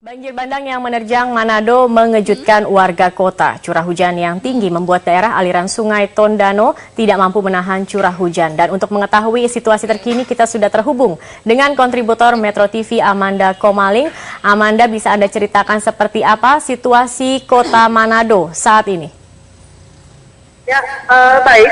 Banjir bandang yang menerjang Manado mengejutkan warga kota. Curah hujan yang tinggi membuat daerah aliran sungai Tondano tidak mampu menahan curah hujan. Dan untuk mengetahui situasi terkini, kita sudah terhubung dengan kontributor Metro TV Amanda Komaling. Amanda, bisa Anda ceritakan seperti apa situasi kota Manado saat ini? Ya, baik.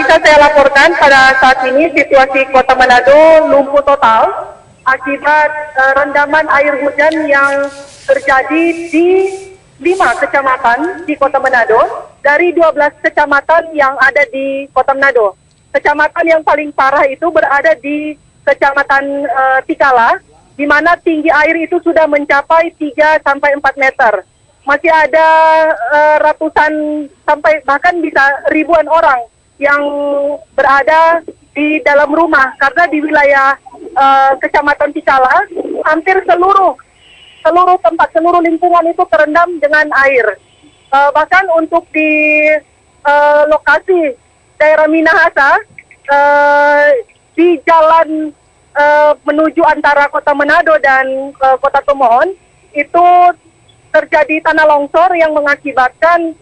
Bisa saya laporkan pada saat ini situasi kota Manado lumpuh total akibat rendaman air hujan yang terjadi di 5 kecamatan di Kota Manado dari 12 kecamatan yang ada di Kota Manado. Kecamatan yang paling parah itu berada di Kecamatan Tikala, di mana tinggi air itu sudah mencapai 3 sampai 4 meter. Masih ada ratusan sampai bahkan bisa ribuan orang yang berada di dalam rumah karena di wilayah Kecamatan Tikala hampir seluruh tempat, seluruh lingkungan itu terendam dengan air. Bahkan untuk di lokasi daerah Minahasa, di jalan menuju antara Kota Manado dan Kota Tomohon itu terjadi tanah longsor yang mengakibatkan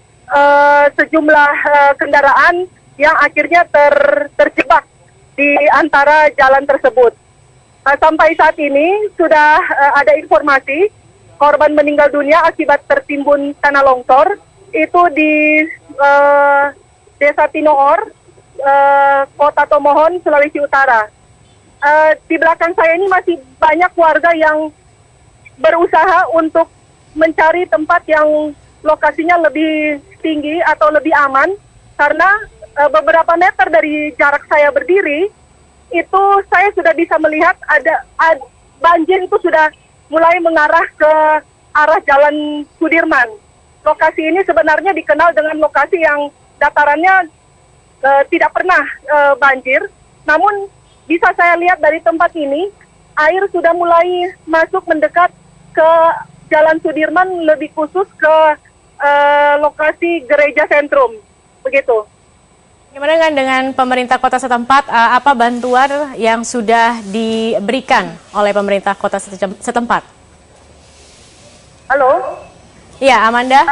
sejumlah kendaraan yang akhirnya terjebak di antara jalan tersebut. Sampai saat ini sudah ada informasi korban meninggal dunia akibat tertimbun tanah longsor itu di Desa Tinoor, Kota Tomohon, Sulawesi Utara. Di belakang saya ini masih banyak warga yang berusaha untuk mencari tempat yang lokasinya lebih tinggi atau lebih aman karena beberapa meter dari jarak saya berdiri itu saya sudah bisa melihat ada banjir itu sudah mulai mengarah ke arah Jalan Sudirman. Lokasi ini sebenarnya dikenal dengan lokasi yang datarannya tidak pernah banjir, namun bisa saya lihat dari tempat ini air sudah mulai masuk mendekat ke Jalan Sudirman, lebih khusus ke lokasi gereja sentrum, begitu. Bagaimana dengan pemerintah kota setempat, apa bantuan yang sudah diberikan oleh pemerintah kota setempat? Halo? Iya, Amanda.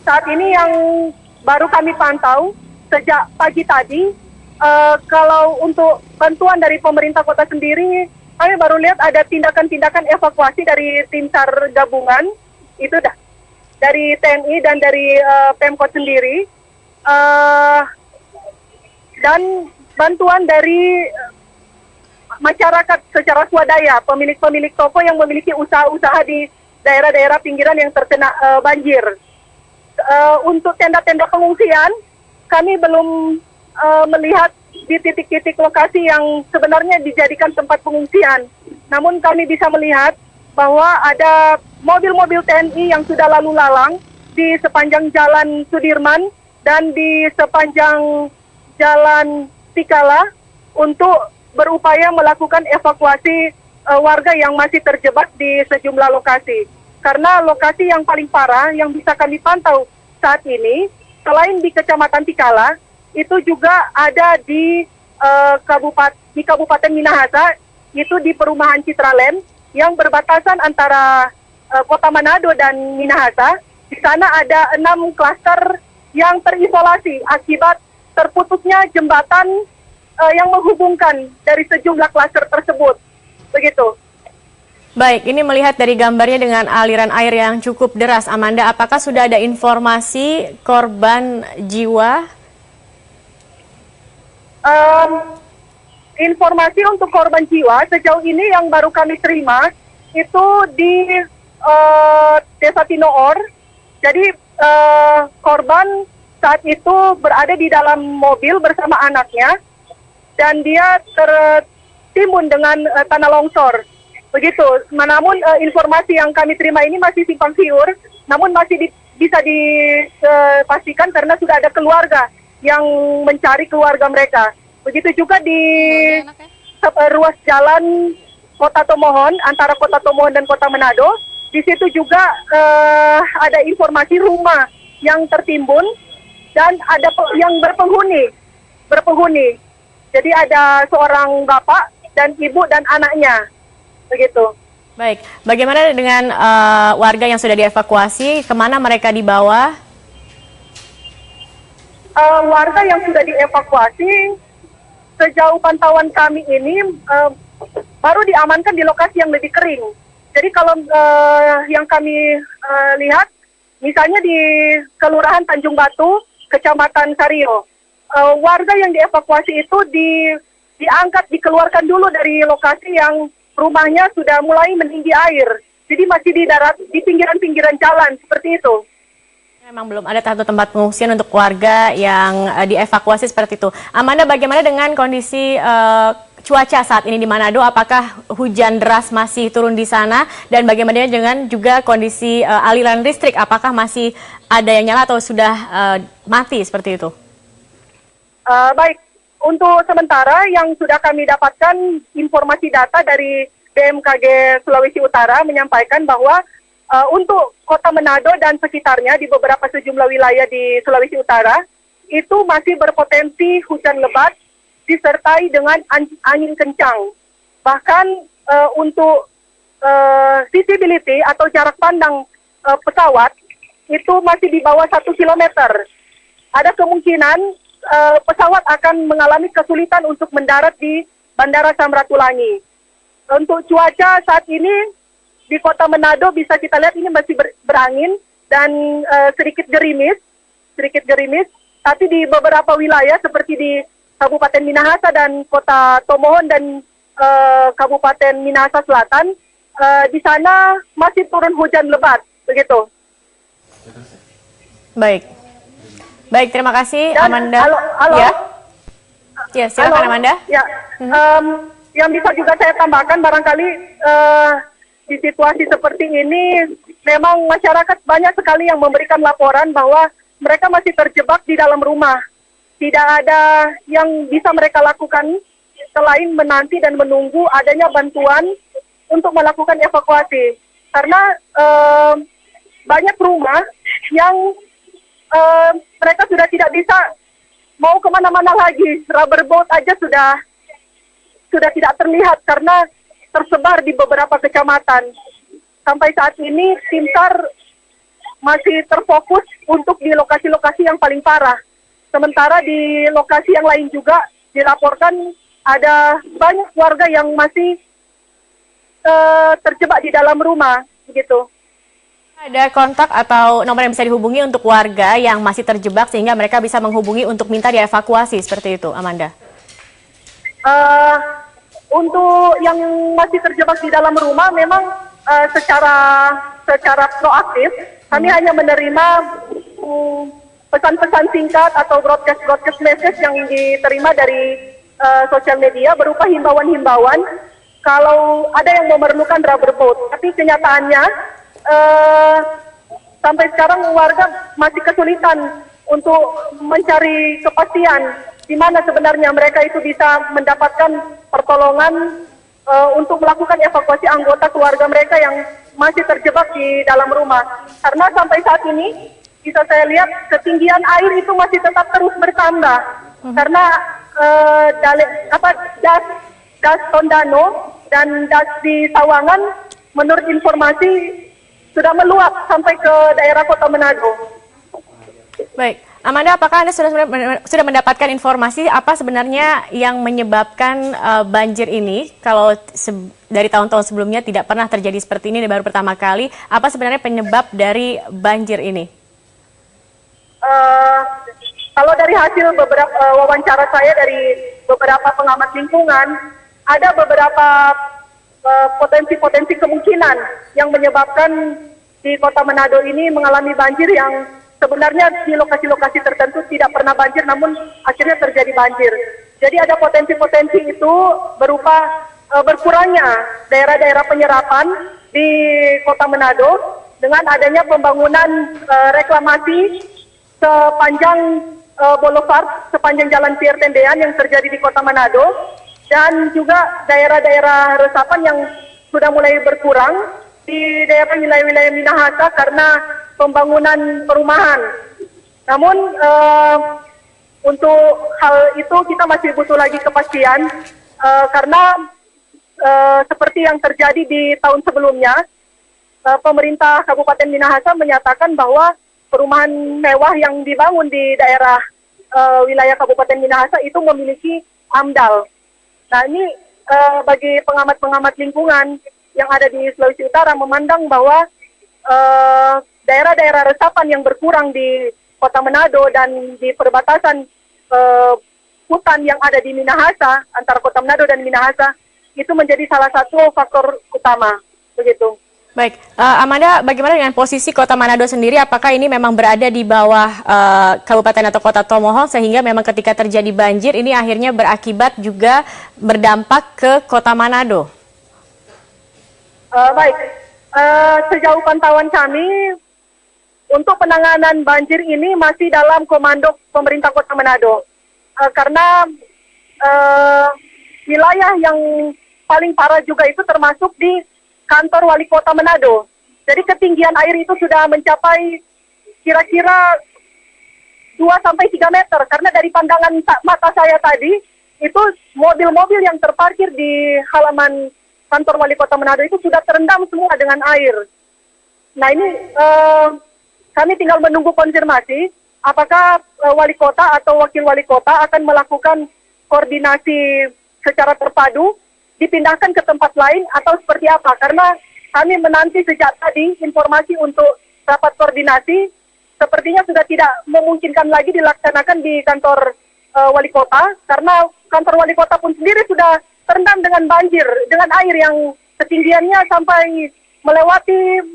Saat ini yang baru kami pantau sejak pagi tadi, kalau untuk bantuan dari pemerintah kota sendiri, kami baru lihat ada tindakan-tindakan evakuasi dari tim SAR gabungan, itu dari TNI dan dari Pemkot sendiri. Dan bantuan dari masyarakat secara swadaya, pemilik-pemilik toko yang memiliki usaha-usaha di daerah-daerah pinggiran yang terkena banjir. Untuk tenda-tenda pengungsian, kami belum melihat di titik-titik lokasi yang sebenarnya dijadikan tempat pengungsian. Namun kami bisa melihat bahwa ada mobil-mobil TNI yang sudah lalu lalang di sepanjang Jalan Sudirman dan di sepanjang Jalan Tikala untuk berupaya melakukan evakuasi warga yang masih terjebak di sejumlah lokasi. Karena lokasi yang paling parah yang bisa kami pantau saat ini, selain di Kecamatan Tikala, itu juga ada di Kabupaten Minahasa, itu di Perumahan Citraland yang berbatasan antara Kota Manado dan Minahasa. Di sana ada 6 klaster yang terisolasi akibat terputusnya jembatan yang menghubungkan dari sejumlah klaster tersebut. Begitu. Baik, ini melihat dari gambarnya dengan aliran air yang cukup deras. Amanda, apakah sudah ada informasi korban jiwa? Informasi untuk korban jiwa sejauh ini yang baru kami terima itu di Desa Tinoor. Jadi korban saat itu berada di dalam mobil bersama anaknya dan dia tertimbun dengan tanah longsor. Begitu. Namun informasi yang kami terima ini masih simpang siur, namun masih bisa dipastikan karena sudah ada keluarga yang mencari keluarga mereka. Begitu juga di ruas jalan Kota Tomohon, antara Kota Tomohon dan Kota Manado. Di situ juga ada informasi rumah yang tertimbun dan ada yang berpenghuni. Jadi ada seorang bapak dan ibu dan anaknya, begitu. Baik, bagaimana dengan warga yang sudah dievakuasi? Kemana mereka dibawa? Warga yang sudah dievakuasi, sejauh pantauan kami ini baru diamankan di lokasi yang lebih kering. Jadi kalau yang kami lihat, misalnya di Kelurahan Tanjung Batu, Kecamatan Sario, warga yang dievakuasi itu diangkat, dikeluarkan dulu dari lokasi yang rumahnya sudah mulai meninggi air. Jadi masih di pinggiran-pinggiran jalan seperti itu. Memang belum ada satu tempat pengungsian untuk warga yang dievakuasi seperti itu. Amanda, bagaimana dengan kondisi cuaca saat ini di Manado? Apakah hujan deras masih turun di sana? Dan bagaimana dengan juga kondisi aliran listrik? Apakah masih ada yang nyala atau sudah mati seperti itu? Baik, untuk sementara yang sudah kami dapatkan informasi data dari BMKG Sulawesi Utara menyampaikan bahwa untuk Kota Manado dan sekitarnya di beberapa sejumlah wilayah di Sulawesi Utara itu masih berpotensi hujan lebat disertai dengan angin kencang. Bahkan untuk visibility atau jarak pandang pesawat itu masih di bawah 1 kilometer. Ada kemungkinan pesawat akan mengalami kesulitan untuk mendarat di Bandara Samratulangi. Untuk cuaca saat ini di Kota Manado bisa kita lihat ini masih berangin dan sedikit gerimis. Tapi di beberapa wilayah seperti di Kabupaten Minahasa dan Kota Tomohon dan Kabupaten Minahasa Selatan, di sana masih turun hujan lebat, begitu. Baik, terima kasih Dan, Amanda. Halo. Ya, silakan Amanda. Ya, yang bisa juga saya tambahkan barangkali di situasi seperti ini memang masyarakat banyak sekali yang memberikan laporan bahwa mereka masih terjebak di dalam rumah. Tidak ada yang bisa mereka lakukan selain menanti dan menunggu adanya bantuan untuk melakukan evakuasi. Karena banyak rumah yang mereka sudah tidak bisa mau kemana-mana lagi. Rubber boat aja sudah tidak terlihat karena tersebar di beberapa kecamatan. Sampai saat ini tim SAR masih terfokus untuk di lokasi-lokasi yang paling parah. Sementara di lokasi yang lain juga dilaporkan ada banyak warga yang masih terjebak di dalam rumah, begitu. Ada kontak atau nomor yang bisa dihubungi untuk warga yang masih terjebak sehingga mereka bisa menghubungi untuk minta dievakuasi seperti itu, Amanda? Untuk yang masih terjebak di dalam rumah memang secara proaktif kami hanya menerima pesan-pesan singkat atau broadcast message yang diterima dari sosial media berupa himbauan-himbauan kalau ada yang memerlukan rubber boat. Tapi kenyataannya sampai sekarang warga masih kesulitan untuk mencari kepastian di mana sebenarnya mereka itu bisa mendapatkan pertolongan untuk melakukan evakuasi anggota keluarga mereka yang masih terjebak di dalam rumah. Karena sampai saat ini bisa saya lihat ketinggian air itu masih tetap terus bertambah. Karena das Tondano dan das di Sawangan menurut informasi sudah meluap sampai ke daerah Kota Manado. Baik. Amanda, apakah Anda sudah mendapatkan informasi apa sebenarnya yang menyebabkan banjir ini? Kalau dari tahun-tahun sebelumnya tidak pernah terjadi seperti ini baru pertama kali, apa sebenarnya penyebab dari banjir ini? Kalau dari hasil beberapa wawancara saya dari beberapa pengamat lingkungan, ada beberapa potensi-potensi kemungkinan yang menyebabkan di Kota Manado ini mengalami banjir yang sebenarnya di lokasi-lokasi tertentu tidak pernah banjir, namun akhirnya terjadi banjir. Jadi ada potensi-potensi itu berupa berkurangnya daerah-daerah penyerapan di Kota Manado dengan adanya pembangunan reklamasi sepanjang boulevard, sepanjang Jalan Pierre Tendean yang terjadi di Kota Manado, dan juga daerah-daerah resapan yang sudah mulai berkurang di daerah wilayah-wilayah Minahasa karena pembangunan perumahan. Namun untuk hal itu kita masih butuh lagi kepastian karena seperti yang terjadi di tahun sebelumnya. Pemerintah Kabupaten Minahasa menyatakan bahwa perumahan mewah yang dibangun di daerah wilayah Kabupaten Minahasa itu memiliki AMDAL. Nah ini bagi pengamat-pengamat lingkungan yang ada di Sulawesi Utara memandang bahwa daerah-daerah resapan yang berkurang di Kota Manado dan di perbatasan hutan yang ada di Minahasa antara Kota Manado dan Minahasa itu menjadi salah satu faktor utama begitu. Baik, Amanda, bagaimana dengan posisi Kota Manado sendiri? Apakah ini memang berada di bawah kabupaten atau kota Tomohon sehingga memang ketika terjadi banjir ini akhirnya berakibat juga berdampak ke Kota Manado? Baik, sejauh pantauan kami untuk penanganan banjir ini masih dalam komando pemerintah Kota Manado karena wilayah yang paling parah juga itu termasuk di kantor wali kota Manado. Jadi ketinggian air itu sudah mencapai kira-kira 2-3 meter. Karena dari pandangan mata saya tadi, itu mobil-mobil yang terparkir di halaman kantor wali kota Manado itu sudah terendam semua dengan air. Nah ini kami tinggal menunggu konfirmasi apakah wali kota atau wakil wali kota akan melakukan koordinasi secara terpadu dipindahkan ke tempat lain atau seperti apa, karena kami menanti sejak tadi informasi untuk rapat koordinasi sepertinya sudah tidak memungkinkan lagi dilaksanakan di kantor wali kota karena kantor wali kota pun sendiri sudah terendam dengan banjir, dengan air yang ketinggiannya sampai melewati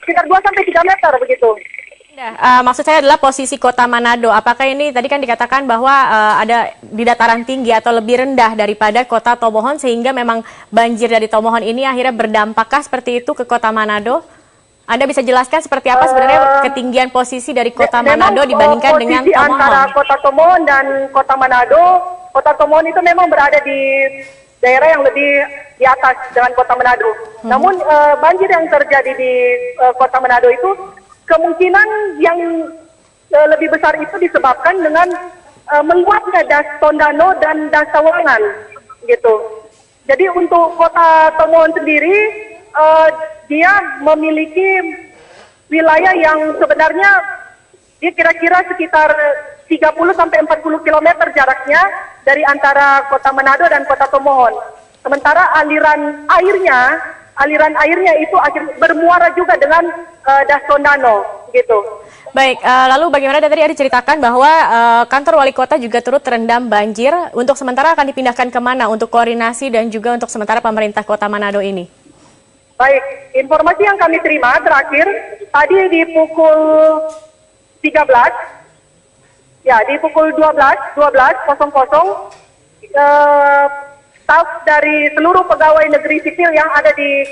sekitar 2-3 meter begitu. Maksud saya adalah posisi Kota Manado. Apakah ini tadi kan dikatakan bahwa ada di dataran tinggi atau lebih rendah daripada Kota Tomohon sehingga memang banjir dari Tomohon ini akhirnya berdampakkah seperti itu ke Kota Manado? Anda bisa jelaskan seperti apa sebenarnya ketinggian posisi dari Kota Manado dibandingkan dengan Tomohon? Antara Kota Tomohon dan Kota Manado, Kota Tomohon itu memang berada di daerah yang lebih di atas dengan Kota Manado. Namun banjir yang terjadi di Kota Manado itu kemungkinan yang lebih besar itu disebabkan dengan meluapnya das Tondano dan das Sawangan, gitu. Jadi untuk Kota Tomohon sendiri, dia memiliki wilayah yang sebenarnya dia kira-kira sekitar 30-40 km jaraknya dari antara Kota Manado dan Kota Tomohon. Sementara aliran airnya itu bermuara juga dengan das Tondano, gitu. Baik, lalu bagaimana tadi ada ceritakan bahwa kantor wali kota juga turut terendam banjir. Untuk sementara akan dipindahkan kemana untuk koordinasi dan juga untuk sementara pemerintah Kota Manado ini? Baik, informasi yang kami terima terakhir tadi di pukul 13, ya di pukul 12.00 staf dari seluruh pegawai negeri sipil yang ada di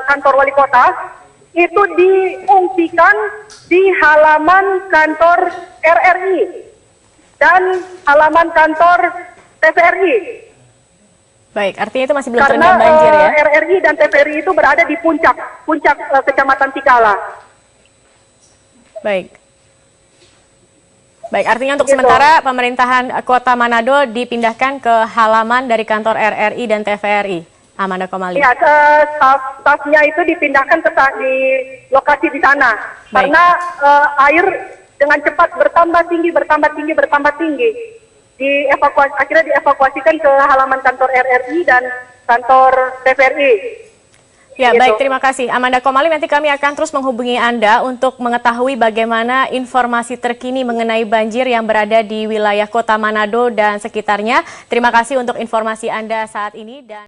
kantor wali kota itu diungsikan di halaman kantor RRI dan halaman kantor TVRI. Baik, artinya itu masih belum terendam banjir ya? Karena RRI dan TVRI itu berada di puncak Kecamatan Tikala. Baik. Baik, artinya untuk sementara pemerintahan Kota Manado dipindahkan ke halaman dari kantor RRI dan TVRI. Amanda Komali. Ya, staf-stafnya itu dipindahkan ke di lokasi di sana. Baik. Karena air dengan cepat bertambah tinggi. Akhirnya dievakuasikan ke halaman kantor RRI dan kantor TVRI. Ya, gitu. Baik, terima kasih. Amanda Komali, nanti kami akan terus menghubungi Anda untuk mengetahui bagaimana informasi terkini mengenai banjir yang berada di wilayah Kota Manado dan sekitarnya. Terima kasih untuk informasi Anda saat ini.